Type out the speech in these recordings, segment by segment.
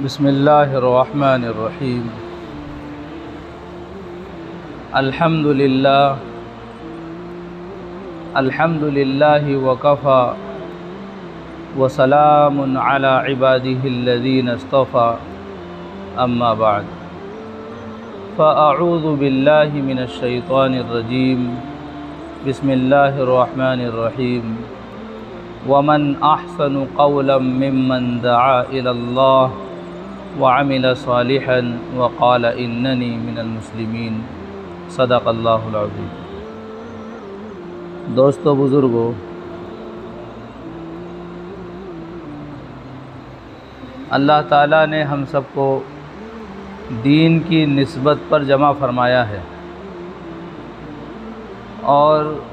बिस्मिल्लाहिर्रहमानिर्रहीम। अल्हम्दुलिल्लाहि वकफ़ा वसलामुन अला इबादिहिल्लज़ीना इस्तफ़ा अम्मा बाद फ़अऊज़ु बिल्लाहि मिनश्शैतानिर्रजीम। बिस्मिल्लाहिर्रहमानिर्रहीम। वमन अहसनु क़ौलन मिम्मन दआ इलल्लाह वअमिल सालिहन वक़ाल इन्ननी मिनल मुस्लिमीन। सदक़ल्लाहुल अज़ीम। दोस्तों बुज़ुर्गों, अल्लाह ताला ने हम सबको दीन की निस्बत पर जमा फरमाया है और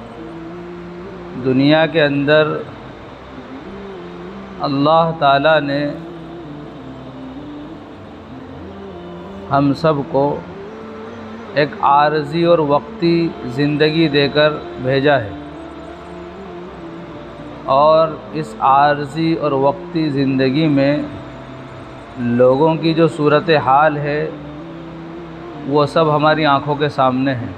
दुनिया के अंदर अल्लाह ताला ने हम सब को एक आर्ज़ी और वक्ती ज़िंदगी देकर भेजा है और इस आर्ज़ी और वक्ती ज़िंदगी में लोगों की जो सूरत हाल है वो सब हमारी आँखों के सामने है।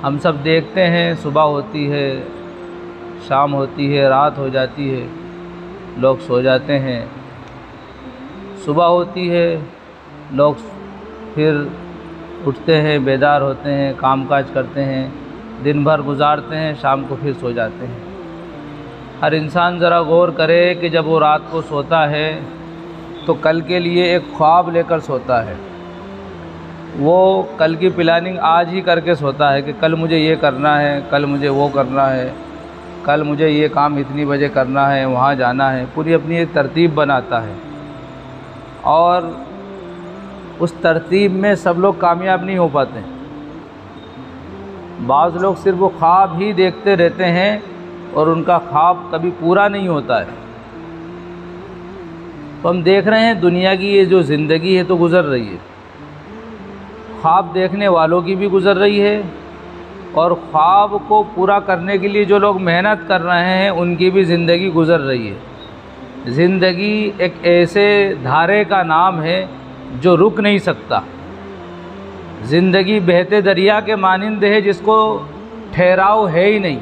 हम सब देखते हैं, सुबह होती है, शाम होती है, रात हो जाती है, लोग सो जाते हैं, सुबह होती है, लोग फिर उठते हैं, बेदार होते हैं, कामकाज करते हैं, दिन भर गुजारते हैं, शाम को फिर सो जाते हैं। हर इंसान ज़रा गौर करे कि जब वो रात को सोता है तो कल के लिए एक ख्वाब लेकर सोता है। वो कल की प्लानिंग आज ही करके सोता है कि कल मुझे ये करना है, कल मुझे वो करना है, कल मुझे ये काम इतनी बजे करना है, वहाँ जाना है। पूरी अपनी एक तरतीब बनाता है और उस तरतीब में सब लोग कामयाब नहीं हो पाते। बाज़ लोग सिर्फ वो ख्वाब ही देखते रहते हैं और उनका ख्वाब कभी पूरा नहीं होता है। तो हम देख रहे हैं दुनिया की ये जो ज़िंदगी है तो गुज़र रही है, ख्वाब देखने वालों की भी गुज़र रही है और ख्वाब को पूरा करने के लिए जो लोग मेहनत कर रहे हैं उनकी भी ज़िंदगी गुज़र रही है। ज़िंदगी एक ऐसे धारे का नाम है जो रुक नहीं सकता। ज़िंदगी बहते दरिया के मानिंद है जिसको ठहराव है ही नहीं,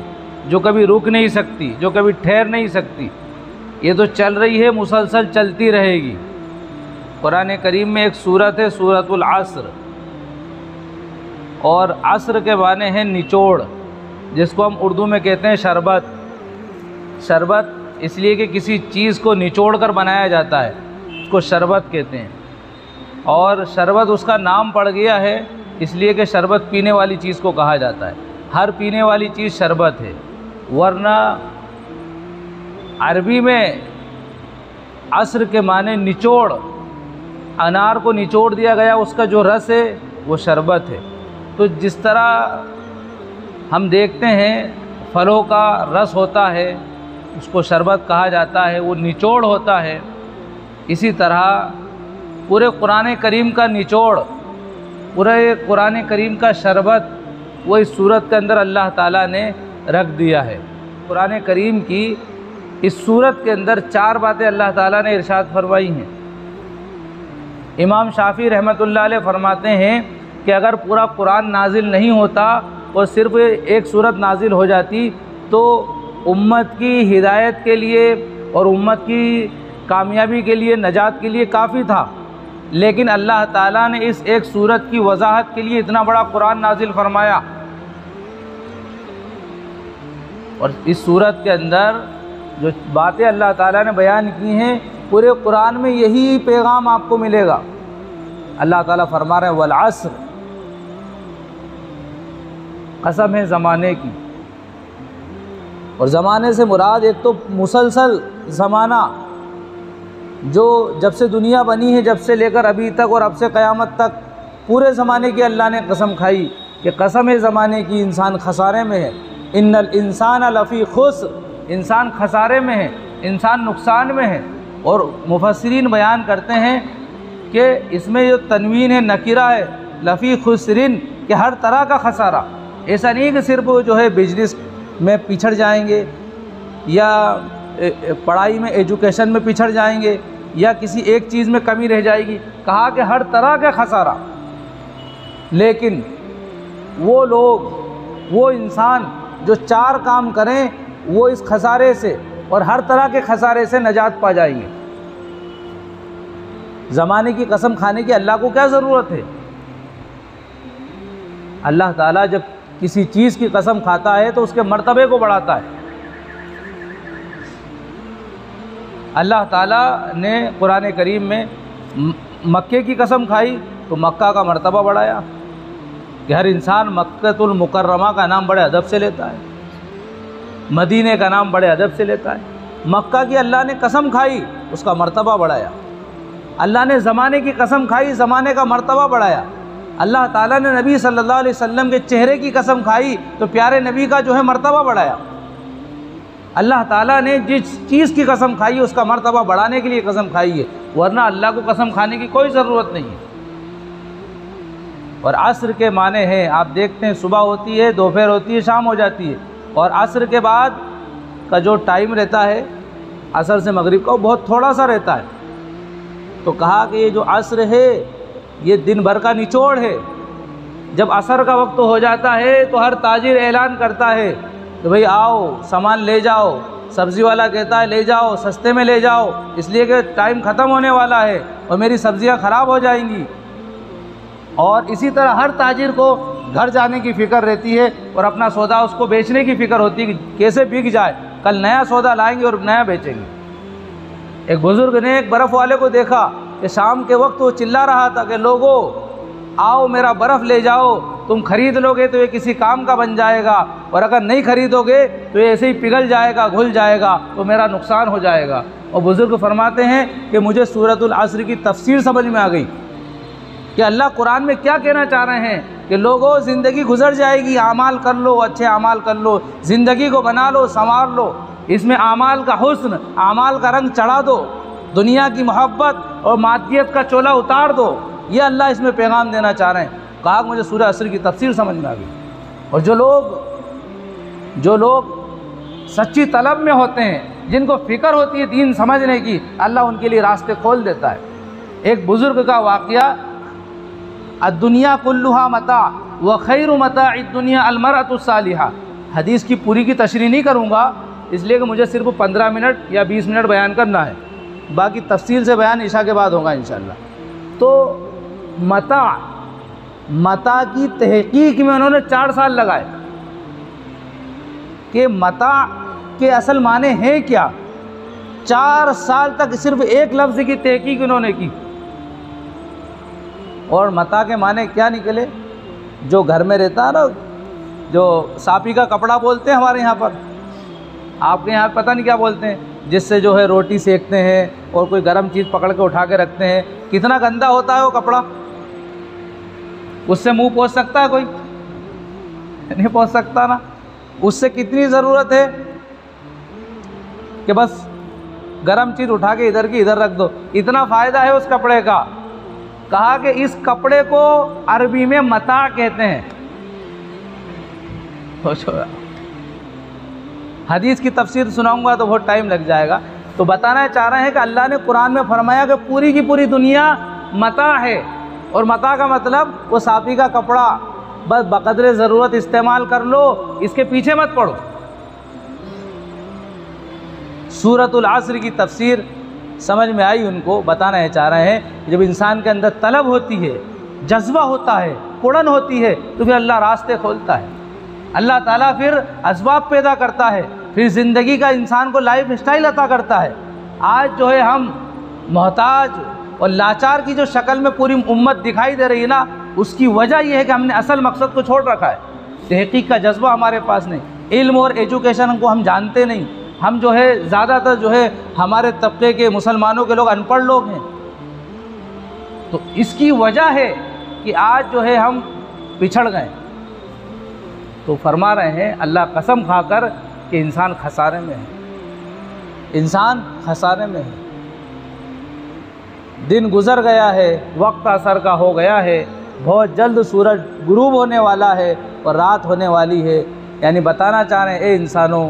जो कभी रुक नहीं सकती, जो कभी ठहर नहीं सकती। ये तो चल रही है, मुसलसल चलती रहेगी। कुरान करीम में एक सूरत है सूरतुल अस्र, और अस्र के माने हैं निचोड़, जिसको हम उर्दू में कहते हैं शरबत। शरबत इसलिए कि किसी चीज़ को निचोड़ कर बनाया जाता है, उसको शरबत कहते हैं। और शरबत उसका नाम पड़ गया है इसलिए कि शरबत पीने वाली चीज़ को कहा जाता है। हर पीने वाली चीज़ शरबत है, वरना अरबी में अस्र के माने निचोड़, अनार को निचोड़ दिया गया, उसका जो रस है वो शरबत है। तो जिस तरह हम देखते हैं फलों का रस होता है, उसको शरबत कहा जाता है, वो निचोड़ होता है। इसी तरह पूरे कुरान करीम का निचोड़, पूरे कुरान करीम का शरबत वो इस सूरत के अंदर अल्लाह ताला ने रख दिया है। कुरान करीम की इस सूरत के अंदर 4 बातें अल्लाह ताला ने इरशाद फरमाई हैं। इमाम शाफी रहमतुल्लाह अलैह फरमाते हैं कि अगर पूरा कुरान नाजिल नहीं होता और सिर्फ एक सूरत नाजिल हो जाती तो उम्मत की हिदायत के लिए और उम्मत की कामयाबी के लिए, नजात के लिए काफ़ी था। लेकिन अल्लाह ताला ने इस एक सूरत की वजाहत के लिए इतना बड़ा कुरान नाजिल फरमाया। और इस सूरत के अंदर जो बातें अल्लाह ताला ने बयान की हैं, पूरे कुरान में यही पैगाम आपको मिलेगा। अल्लाह ताला फरमा रहे हैं वल अस्र, कसम है ज़माने की। और ज़माने से मुराद एक तो मुसलसल ज़माना, जो जब से दुनिया बनी है, जब से लेकर अभी तक और अब से क़यामत तक पूरे ज़माने की अल्लाह ने कसम खाई कि कसम है ज़माने की, इंसान खसारे में है। इन्नल इंसान लफ़ी खुस्र, इंसान खसारे में है, इंसान नुकसान में है। और मुफस्सिरीन बयान करते हैं कि इसमें जो तनवीन है नकीरा है, लफ़ी खुसरिन, कि हर तरह का खसारा। ऐसा नहीं कि सिर्फ जो है बिजनेस में पिछड़ जाएंगे या पढ़ाई में, एजुकेशन में पिछड़ जाएंगे या किसी एक चीज़ में कमी रह जाएगी? कहा कि हर तरह का खसारा। लेकिन वो लोग, वो इंसान जो 4 काम करें, वो इस खसारे से और हर तरह के खसारे से निजात पा जाएंगे। ज़माने की कसम खाने की अल्लाह को क्या ज़रूरत है? अल्लाह ताला जब किसी चीज़ की कसम खाता है तो उसके मर्तबे को बढ़ाता है। अल्लाह ताला ने कुरान करीम में मक्के की कसम खाई तो मक्का का मर्तबा बढ़ाया कि हर इंसान मक्कतुल मुकर्रमा का नाम बड़े अदब से लेता है, मदीने का नाम बड़े अदब से लेता है। मक्का की अल्लाह ने कसम खाई, उसका मर्तबा बढ़ाया। अल्लाह ने ज़माने की कसम खाई, ज़माने का मर्तबा बढ़ाया। अल्लाह ताला ने नबी सल्लल्लाहु अलैहि वसल्लम के चेहरे की कसम खाई तो प्यारे नबी का जो है मर्तबा बढ़ाया। अल्लाह ताला ने जिस चीज़ की कसम खाई है उसका मर्तबा बढ़ाने के लिए कसम खाई है, वरना अल्लाह को कसम खाने की कोई ज़रूरत नहीं है। और असर के माने हैं, आप देखते हैं सुबह होती है, दोपहर होती है, शाम हो जाती है, और असर के बाद का जो टाइम रहता है असर से मगरिब का, वो बहुत थोड़ा सा रहता है। तो कहा कि ये जो असर है ये दिन भर का निचोड़ है। जब असर का वक्त हो जाता है तो हर ताजिर ऐलान करता है कि भाई आओ सामान ले जाओ। सब्ज़ी वाला कहता है ले जाओ, सस्ते में ले जाओ, इसलिए कि टाइम ख़त्म होने वाला है और मेरी सब्ज़ियां ख़राब हो जाएंगी। और इसी तरह हर ताजिर को घर जाने की फ़िक्र रहती है और अपना सौदा उसको बेचने की फ़िक्र होती है कि कैसे बिक जाए, कल नया सौदा लाएंगे और नया बेचेंगे। एक बुज़ुर्ग ने एक बर्फ़ वाले को देखा कि शाम के वक्त वो चिल्ला रहा था कि लोगों आओ मेरा बर्फ़ ले जाओ, तुम खरीद लोगे तो ये किसी काम का बन जाएगा, और अगर नहीं खरीदोगे तो ये ऐसे ही पिघल जाएगा, घुल जाएगा, तो मेरा नुकसान हो जाएगा। और बुज़ुर्ग फरमाते हैं कि मुझे सूरतुल असर की तफसीर समझ में आ गई कि अल्लाह कुरान में क्या कहना चाह रहे हैं कि लोगों ज़िंदगी गुजर जाएगी, आमाल कर लो, अच्छे आमाल कर लो, ज़िंदगी को बना लो, संवार लो, इसमें आमाल का हुस्न, आमाल का रंग चढ़ा दो, दुनिया की मोहब्बत और मादियत का चोला उतार दो। ये अल्लाह इसमें पैगाम देना चाह रहे हैं। कहा मुझे सूरह असर की तफसीर समझ में आ गई। और जो लोग सच्ची तलब में होते हैं, जिनको फ़िक्र होती है दीन समझने की, अल्लाह उनके लिए रास्ते खोल देता है। एक बुज़ुर्ग का वाक़या, अद्दुनिया कुल्लुहा मता व खैरु मताइद दुनिया अलमरअतु सालिहा। हदीस की पूरी की तशरीह नहीं करूँगा इसलिए कि मुझे सिर्फ 15 मिनट या 20 मिनट बयान करना है, बाकी तफसील से बयान इशा के बाद होगा इंशाअल्लाह। तो मता की तहकीक में उन्होंने 4 साल लगाए कि मता के असल माने हैं क्या। 4 साल तक सिर्फ एक लफ्ज़ की तहकीक उन्होंने की, और मता के माने क्या निकले? जो घर में रहता है ना, जो सापी का कपड़ा बोलते हैं हमारे यहाँ पर, आपके यहाँ पता नहीं क्या बोलते हैं, जिससे जो है रोटी सेकते हैं और कोई गर्म चीज़ पकड़ के उठा के रखते हैं। कितना गंदा होता है वो कपड़ा, उससे मुंह पोंछ सकता है कोई? नहीं पोंछ सकता ना। उससे कितनी ज़रूरत है कि बस गर्म चीज़ उठा के इधर की इधर रख दो, इतना फ़ायदा है उस कपड़े का। कहा कि इस कपड़े को अरबी में मता कहते हैं। हदीस की तफसीर सुनाऊंगा तो बहुत टाइम लग जाएगा। तो बताना चाह रहे हैं कि अल्लाह ने कुरान में फरमाया कि पूरी की पूरी दुनिया मता है, और मता का मतलब वो साफ़ी का कपड़ा, बस बक़द्रे ज़रूरत इस्तेमाल कर लो, इसके पीछे मत पड़ो। सूरतुल असर की तफसीर समझ में आई उनको। बताना चाह रहे हैं जब इंसान के अंदर तलब होती है, जज्बा होता है, उड़न होती है, तो फिर अल्लाह रास्ते खोलता है। अल्लाह ताला फिर असबाब पैदा करता है, फिर ज़िंदगी का इंसान को लाइफ स्टाइल अता करता है। आज जो है हम मोहताज और लाचार की जो शक्ल में पूरी उम्मत दिखाई दे रही है ना, उसकी वजह यह है कि हमने असल मकसद को छोड़ रखा है। तहक़ीक़ का जज्बा हमारे पास नहीं, इल्म और एजुकेशन को हम जानते नहीं। हम जो है ज़्यादातर जो है हमारे तबके के मुसलमानों के लोग अनपढ़ लोग हैं। तो इसकी वजह है कि आज जो है हम पिछड़ गए। तो फरमा रहे हैं अल्लाह कसम खाकर कि इंसान खसारे में है, इंसान खसारे में है। दिन गुज़र गया है, वक्त असर का हो गया है, बहुत जल्द सूरज गुरूब होने वाला है और रात होने वाली है। यानी बताना चाह रहे हैं ए इंसानों,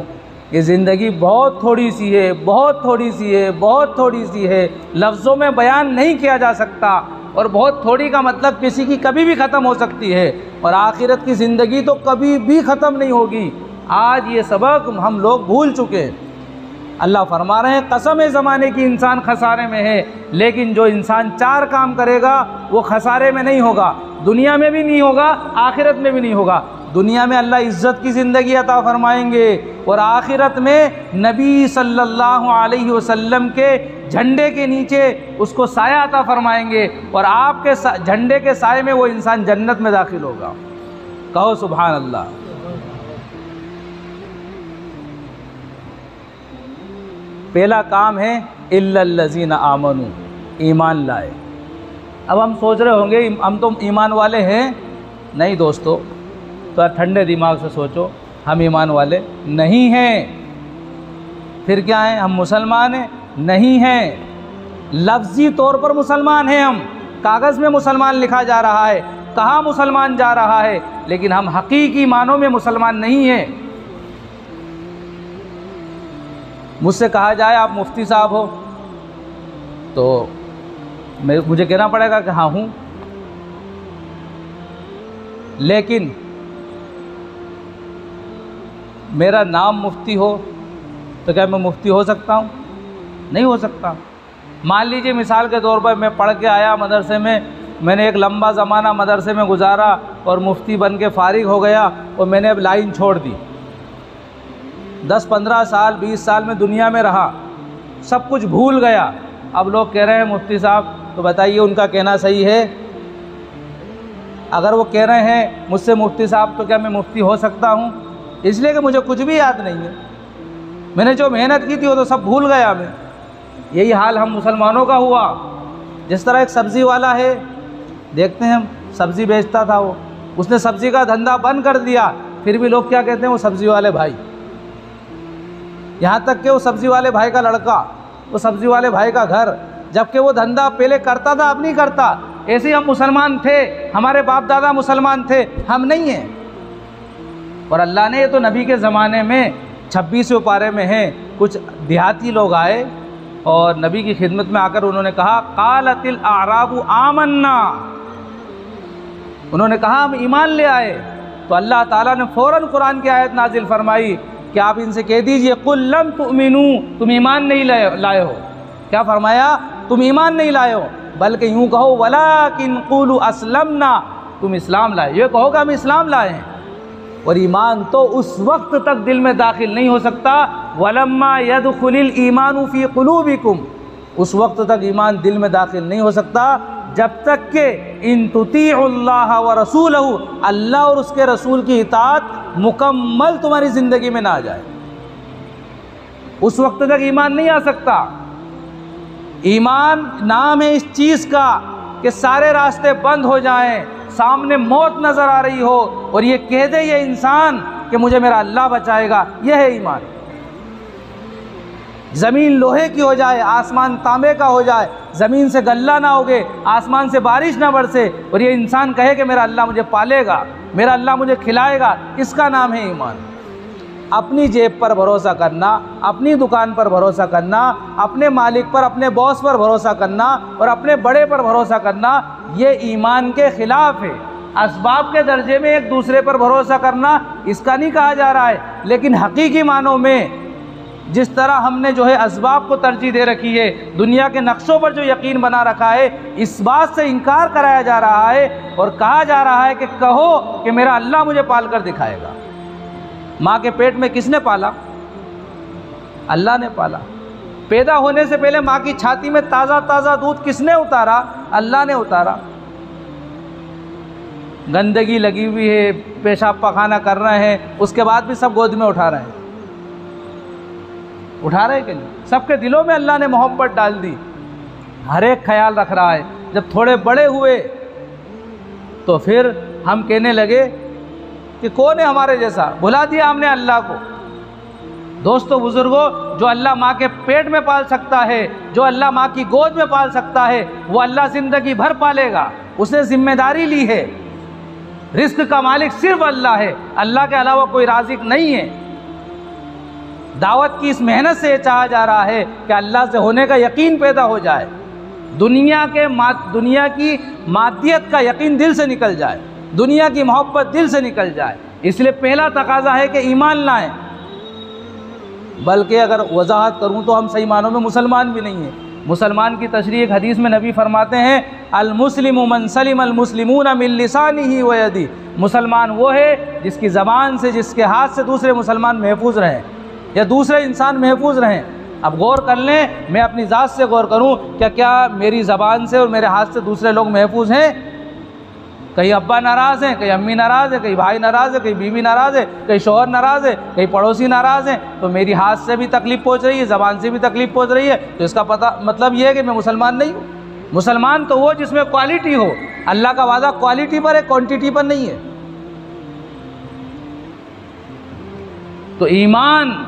कि ज़िंदगी बहुत थोड़ी सी है, बहुत थोड़ी सी है, बहुत थोड़ी सी है, लफ्ज़ों में बयान नहीं किया जा सकता। और बहुत थोड़ी का मतलब किसी की कभी भी ख़त्म हो सकती है, और आखिरत की ज़िंदगी तो कभी भी ख़त्म नहीं होगी। आज ये सबक हम लोग भूल चुके हैं। अल्लाह फरमा रहे हैं, कसम है ज़माने की इंसान खसारे में है, लेकिन जो इंसान 4 काम करेगा वो खसारे में नहीं होगा, दुनिया में भी नहीं होगा, आखिरत में भी नहीं होगा। दुनिया में अल्लाह इज़्ज़त की ज़िंदगी अता फरमाएंगे, और आखिरत में नबी सल्लल्लाहु अलैहि वसल्लम के झंडे के नीचे उसको साया अता फरमाएंगे, और आपके झंडे के साए में वो इंसान जन्नत में दाखिल होगा। कहो सुभान अल्लाह। पहला काम है इल्लल्लज़ीना आमनू, ईमान लाए। अब हम सोच रहे होंगे हम तो ईमान वाले हैं। नहीं दोस्तों, तो ठंडे दिमाग से सोचो, हम ईमान वाले नहीं हैं। फिर क्या हैं? हम मुसलमान हैं? नहीं हैं। लफ्ज़ी तौर पर मुसलमान हैं, हम कागज़ में मुसलमान लिखा जा रहा है, कहाँ मुसलमान जा रहा है, लेकिन हम हकीकी मानों में मुसलमान नहीं हैं। मुझसे कहा जाए आप मुफ्ती साहब हो, तो मुझे कहना पड़ेगा कि हाँ हूँ, लेकिन मेरा नाम मुफ्ती हो तो क्या मैं मुफ्ती हो सकता हूँ? नहीं हो सकता। मान लीजिए मिसाल के तौर पर मैं पढ़ के आया मदरसे में, मैंने एक लंबा ज़माना मदरसे में गुजारा और मुफ्ती बन के फ़ारिग हो गया, और मैंने अब लाइन छोड़ दी। 10-15 साल 20 साल में दुनिया में रहा, सब कुछ भूल गया। अब लोग कह रहे हैं मुफ्ती साहब, तो बताइए उनका कहना सही है? अगर वो कह रहे हैं मुझसे मुफ्ती साहब, तो क्या मैं मुफ्ती हो सकता हूँ? इसलिए कि मुझे कुछ भी याद नहीं है, मैंने जो मेहनत की थी वो तो सब भूल गया मैं। यही हाल हम मुसलमानों का हुआ। जिस तरह एक सब्ज़ी वाला है, देखते हैं हम, सब्ज़ी बेचता था वो, उसने सब्ज़ी का धंधा बंद कर दिया, फिर भी लोग क्या कहते हैं? वो सब्ज़ी वाले भाई। यहाँ तक कि वो सब्ज़ी वाले भाई का लड़का, वो सब्ज़ी वाले भाई का घर, जबकि वो धंधा पहले करता था, अब नहीं करता। ऐसे ही हम मुसलमान थे, हमारे बाप दादा मुसलमान थे, हम नहीं हैं। और अल्लाह ने, ये तो नबी के ज़माने में 26वें पारे में है, कुछ देहाती लोग आए और नबी की खिदमत में आकर उन्होंने कहा, क़ालतिल आराबु आमन्ना, उन्होंने कहा हम ईमान ले आए। तो अल्लाह ताला ने फ़ौरन कुरान की आयत नाजिल फरमाई कि आप इनसे कह दीजिए, कुल लम तुमिनू, तुम ईमान नहीं लाए हो। क्या फरमाया? तुम ईमान नहीं लाए हो, बल्कि यूँ कहो वलाकिन क़ुलू अस्लमना, तुम इस्लाम लाए। ये कहो कि हम इस्लाम लाए हैं। और ईमान तो उस वक्त तक दिल में दाखिल नहीं हो सकता, वलम्मा यदखुलिल ईमानु फ़ी क़ुलूबिकुम, उस वक्त तक ईमान दिल में दाखिल नहीं हो सकता जब तक कि इन तुतीउल्लाह व रसूलहू, अल्लाह और उसके रसूल की इताअत मुकम्मल तुम्हारी ज़िंदगी में ना आ जाए। उस वक्त तक ईमान नहीं आ सकता। ईमान नाम है इस चीज़ का कि सारे रास्ते बंद हो जाएं, सामने मौत नज़र आ रही हो और ये कह दे ये इंसान कि मुझे मेरा अल्लाह बचाएगा, यह है ईमान। ज़मीन लोहे की हो जाए, आसमान तांबे का हो जाए, ज़मीन से गल्ला ना उगे, आसमान से बारिश ना बरसे, और ये इंसान कहे कि मेरा अल्लाह मुझे पालेगा, मेरा अल्लाह मुझे खिलाएगा, इसका नाम है ईमान। अपनी जेब पर भरोसा करना, अपनी दुकान पर भरोसा करना, अपने मालिक पर, अपने बॉस पर भरोसा करना और अपने बड़े पर भरोसा करना, ये ईमान के ख़िलाफ़ है। असबाब के दर्जे में एक दूसरे पर भरोसा करना, इसका नहीं कहा जा रहा है, लेकिन हकीकी मानों में जिस तरह हमने जो है असबाब को तरजीह दे रखी है, दुनिया के नक्शों पर जो यकीन बना रखा है, इस बात से इनकार कराया जा रहा है और कहा जा रहा है कि कहो कि मेरा अल्लाह मुझे पाल कर दिखाएगा। माँ के पेट में किसने पाला? अल्लाह ने पाला। पैदा होने से पहले माँ की छाती में ताज़ा ताज़ा दूध किसने उतारा? अल्लाह ने उतारा। गंदगी लगी हुई है, पेशाब पखाना कर रहे हैं, उसके बाद भी सब गोद में उठा रहे हैं। उठा रहे कि नहीं? सबके दिलों में अल्लाह ने मोहब्बत डाल दी, हर एक ख्याल रख रहा है। जब थोड़े बड़े हुए तो फिर हम कहने लगे कि कौन है हमारे जैसा, भुला दिया हमने अल्लाह को। दोस्तों बुजुर्गों, जो अल्लाह माँ के पेट में पाल सकता है, जो अल्लाह माँ की गोद में पाल सकता है, वो अल्लाह ज़िंदगी भर पालेगा। उसने जिम्मेदारी ली है। रिस्क का मालिक सिर्फ अल्लाह है, अल्लाह के अलावा कोई राज़िक नहीं है। दावत की इस मेहनत से ये चाहा जा रहा है कि अल्लाह से होने का यकीन पैदा हो जाए, दुनिया की मादियत का यकीन दिल से निकल जाए, दुनिया की मोहब्बत दिल से निकल जाए। इसलिए पहला तकाजा है कि ईमान लाएं। बल्कि अगर वजाहत करूं तो हम सही मानों में मुसलमान भी नहीं हैं। मुसलमान की तशरीह एक हदीस में नबी फरमाते हैं, अल मुस्लिमु मन सलिम अल मुस्लिमून मिन लिसानिही व यदी। मुसलमान वो है जिसकी ज़बान से, जिसके हाथ से दूसरे मुसलमान महफूज रहें या दूसरे इंसान महफूज रहें। अब गौर कर लें, मैं अपनी ज़ात से गौर करूं, क्या मेरी ज़बान से और मेरे हाथ से दूसरे लोग महफूज हैं? कहीं अब्बा नाराज़ हैं, कहीं अम्मी नाराज़ है, कहीं भाई नाराज़ है, कहीं बीवी नाराज़ है, कहीं शौहर नाराज़ है, कहीं पड़ोसी नाराज़ हैं, तो मेरी हाथ से भी तकलीफ़ पहुँच रही है, ज़बान से भी तकलीफ़ पहुँच रही है, तो इसका पता मतलब ये है कि मैं मुसलमान नहीं हूँ। मुसलमान तो वो जिसमें क्वालिटी हो। अल्लाह का वादा क्वालिटी पर है, क्वांटिटी पर नहीं है। तो ईमान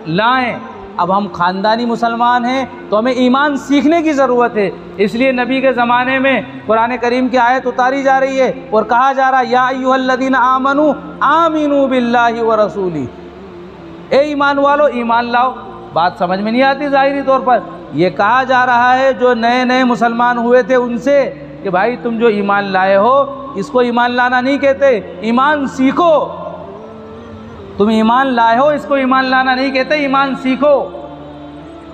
लाएं। अब हम ख़ानदानी मुसलमान हैं तो हमें ईमान सीखने की ज़रूरत है। इसलिए नबी के ज़माने में कुरान करीम की आयत उतारी जा रही है और कहा जा रहा है, या अय्युहल्लज़ीना आमनू आमिनू बिल्लाहि व रसूली। ए ईमान वालो, ईमान लाओ। बात समझ में नहीं आती ज़ाहिरी तौर पर। यह कहा जा रहा है जो नए नए मुसलमान हुए थे उनसे कि भाई तुम जो ईमान लाए हो इसको ईमान लाना नहीं कहते, ईमान सीखो। तुम ईमान लाए हो, इसको ईमान लाना नहीं कहते, ईमान सीखो।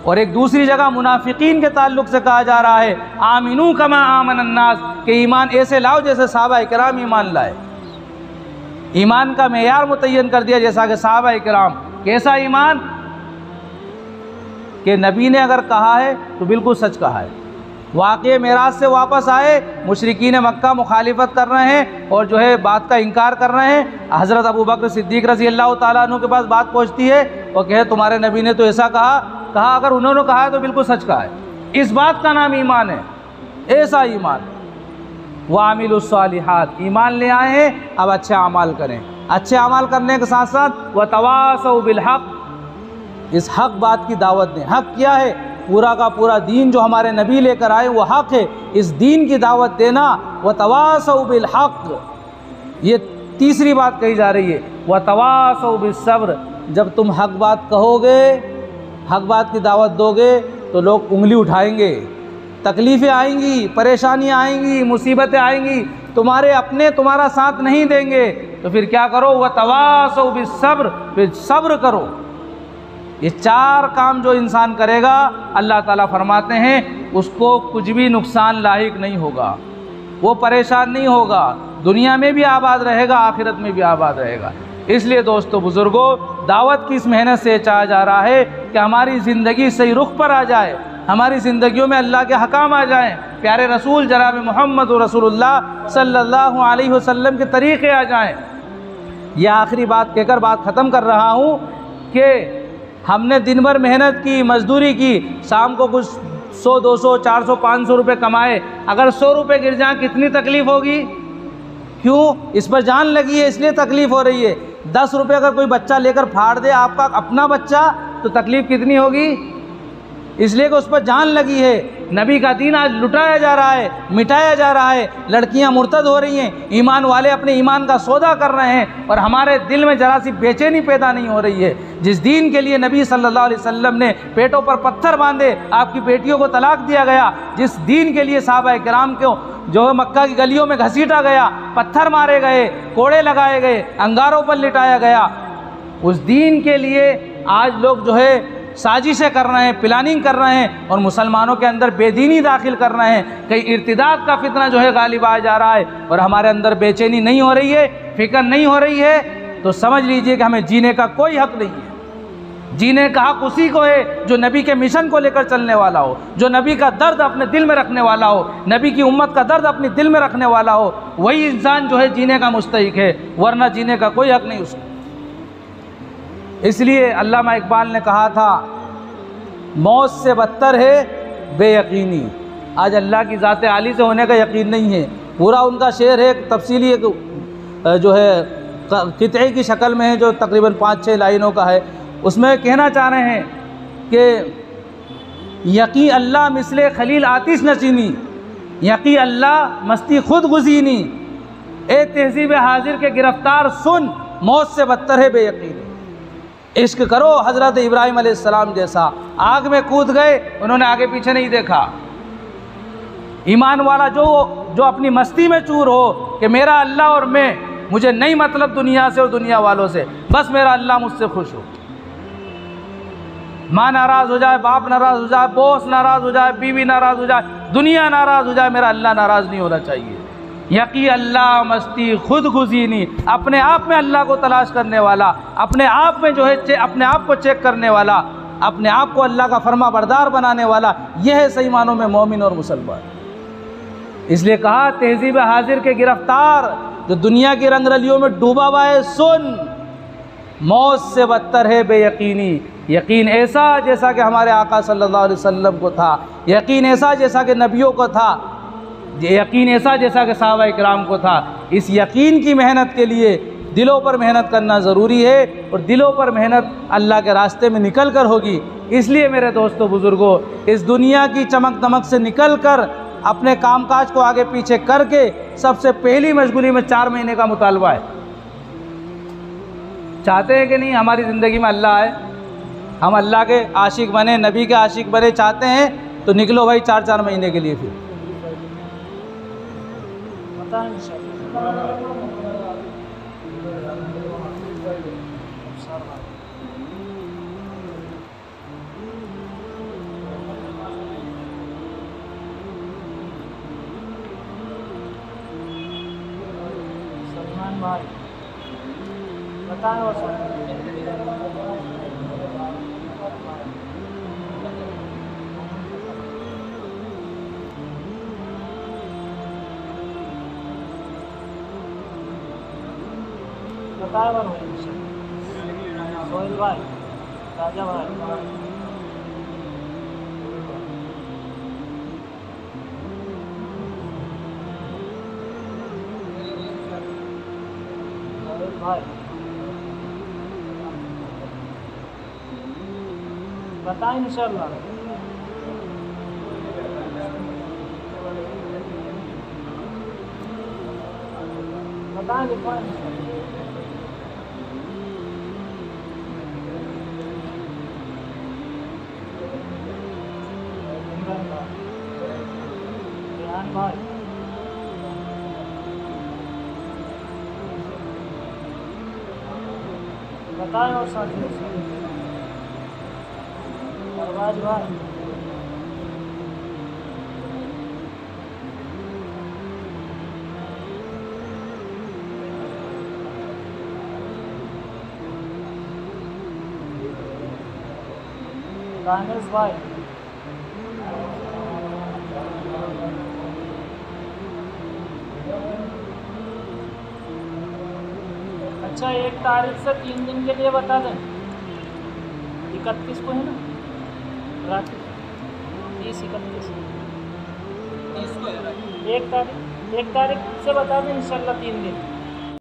और एक दूसरी जगह मुनाफिकीन के ताल्लुक से कहा जा रहा है, आमिनू कमा आमन अन्नास, कि ईमान ऐसे लाओ जैसे सहाबा किराम ईमान लाए। ईमान का मेयार मुतय्यन कर दिया जैसा कि सहाबा किराम। कैसा ईमान? कि नबी ने अगर कहा है तो बिल्कुल सच कहा है। वाक़े मेराज से वापस आए, मुशरिकीन मक्का मुखालिफत कर रहे हैं और जो है बात का इनकार कर रहे हैं। हज़रत अबू बकर सिद्दीक़ रज़ी अल्लाह ताला अन्हु के पास बात पहुँचती है और कहे तुम्हारे नबी ने तो ऐसा कहा अगर उन्होंने कहा है तो बिल्कुल सच कहा है। इस बात का नाम ईमान है। ऐसा ईमान वामिलुस सालिहात, ईमान ले आए हैं, अब अच्छे अमाल करें। अच्छे अमाल करने के साथ साथ वतवासौ बिल हक़, इस हक़ बात की दावत दें। हक़ क्या है? पूरा का पूरा दीन जो हमारे नबी लेकर आए वो हक़ है। इस दीन की दावत देना। वतवासौ बिल हक़, ये तीसरी बात कही जा रही है। वतवासौ बिस सब्र, जब तुम हक़ बात कहोगे, हक़ बात की दावत दोगे तो लोग उंगली उठाएंगे, तकलीफ़ें आएंगी, परेशानियाँ आएंगी, मुसीबतें आएंगी, तुम्हारे अपने तुम्हारा साथ नहीं देंगे, तो फिर क्या करो? वतवासौ बिस सब्र, फिर सब्र करो। ये चार काम जो इंसान करेगा अल्लाह ताला फरमाते हैं उसको कुछ भी नुकसान लाहिक नहीं होगा, वो परेशान नहीं होगा, दुनिया में भी आबाद रहेगा, आखिरत में भी आबाद रहेगा। इसलिए दोस्तों बुज़ुर्गों, दावत की इस मेहनत से चाहा जा रहा है कि हमारी ज़िंदगी सही रुख पर आ जाए, हमारी ज़िंदगियों में अल्लाह के हकाम आ जाएँ, प्यारे रसूल जनाब मोहम्मद रसूलुल्लाह सल्लल्लाहु अलैहि वसल्लम के तरीक़े आ जाएँ। यह आखिरी बात कहकर बात ख़त्म कर रहा हूँ कि हमने दिन भर मेहनत की, मजदूरी की, शाम को कुछ 100, 200, 400, 500 रुपये कमाए, अगर 100 रुपये गिर जाएँ कितनी तकलीफ़ होगी? क्यों? इस पर जान लगी है इसलिए तकलीफ़ हो रही है। 10 रुपये अगर कोई बच्चा लेकर फाड़ दे, आपका अपना बच्चा, तो तकलीफ़ कितनी होगी? इसलिए कि उस पर जान लगी है। नबी का दीन आज लुटाया जा रहा है, मिटाया जा रहा है, लड़कियां मुर्तद हो रही हैं, ईमान वाले अपने ईमान का सौदा कर रहे हैं और हमारे दिल में जरा सी बेचैनी पैदा नहीं हो रही है। जिस दीन के लिए नबी सल्लल्लाहु अलैहि वसल्लम ने पेटों पर पत्थर बांधे, आपकी बेटियों को तलाक दिया गया, जिस दीन के लिए सहाबा किराम को जो है मक्का की गलियों में घसीटा गया, पत्थर मारे गए, कोड़े लगाए गए, अंगारों पर लिटाया गया, उस दीन के लिए आज लोग जो है साजिशें कर रहे हैं, प्लानिंग कर रहे हैं और मुसलमानों के अंदर बेदीनी दाखिल कर रहे हैं। कहीं इर्तिदाद का फितना जो है गालिब आ जा रहा है और हमारे अंदर बेचैनी नहीं हो रही है, फिक्र नहीं हो रही है, तो समझ लीजिए कि हमें जीने का कोई हक नहीं है। जीने का हक उसी को है जो नबी के मिशन को लेकर चलने वाला हो, जो नबी का दर्द अपने दिल में रखने वाला हो, नबी की उम्मत का दर्द अपने दिल में रखने वाला हो, वही इंसान जो है जीने का मुस्तहिक है, वरना जीने का कोई हक नहीं उसको। इसलिए अल्लामा इकबाल ने कहा था, मौत से बदतर है बेयकीनी। आज अल्लाह की ज़ात आली से होने का यकीन नहीं है। पूरा उनका शेर है, तफसीली एक जो है कितई की शक्ल में है, जो तकरीबन 5-6 लाइनों का है। उसमें कहना चाह रहे हैं कि यकी अल्लाह मिसले खलील आतिश नचीनी, यकी अल्लाह मस्ती खुद गुज़ीनी, ए तहज़ीब हाजिर के गिरफ्तार सुन, मौत से बदतर है बेयकीनी। इश्क करो हज़रत इब्राहिम अलैहिस्सलाम जैसा। आग में कूद गए, उन्होंने आगे पीछे नहीं देखा। ईमान वाला जो अपनी मस्ती में चूर हो कि मेरा अल्लाह और मैं, मुझे नहीं मतलब दुनिया से और दुनिया वालों से, बस मेरा अल्लाह मुझसे खुश हो। माँ नाराज़ हो जाए, बाप नाराज़ हो जाए, बॉस नाराज़ हो जाए, बीवी नाराज़ हो जाए, दुनिया नाराज़ हो जाए, मेरा अल्लाह नाराज़ नहीं होना चाहिए। यकी अल्लाह मस्ती खुद गुज़ीनी, अपने आप में अल्लाह को तलाश करने वाला, अपने आप में जो है अपने आप को चेक करने वाला, अपने आप को अल्लाह का फरमा बरदार बनाने वाला, यह है सही मानों में मोमिन और मुसलमान। इसलिए कहा तहज़ीब हाजिर के गिरफ्तार, जो दुनिया की रंगरलियों में डूबा हुआ है, सुन, मौत से बदतर है बेयकीनी। यकीन ऐसा जैसा कि हमारे आका सल्लल्लाहु अलैहि वसल्लम को था, यकीन ऐसा जैसा कि नबियों को था, यकीन ऐसा जैसा कि सहाबा इकराम को था। इस यकीन की मेहनत के लिए दिलों पर मेहनत करना ज़रूरी है, और दिलों पर मेहनत अल्लाह के रास्ते में निकल कर होगी। इसलिए मेरे दोस्तों बुज़ुर्गों, इस दुनिया की चमक दमक से निकल कर अपने कामकाज को आगे पीछे करके सबसे पहली मशगूली में 4 महीने का मुतालबा है। चाहते हैं कि नहीं हमारी ज़िंदगी में अल्लाह आए, हम अल्लाह के आशिक बने, नबी के आशिक बने, चाहते हैं तो निकलो भाई 4-4 महीने के लिए। फिर सलमान भाई बताएं और बताएं और सोहेल भाई, राजा भाई, भाई बताएं इंशाल्लाह। बताएं लिखवाएं रेहान भाई, बताएं और साथी अरबाज भाई, दानिश भाई, अच्छा 1 तारीख से 3 दिन के लिए बता दें। 31 को है ना रात, 30-31 1 तारीख से बता दें इंशाल्लाह 3 दिन।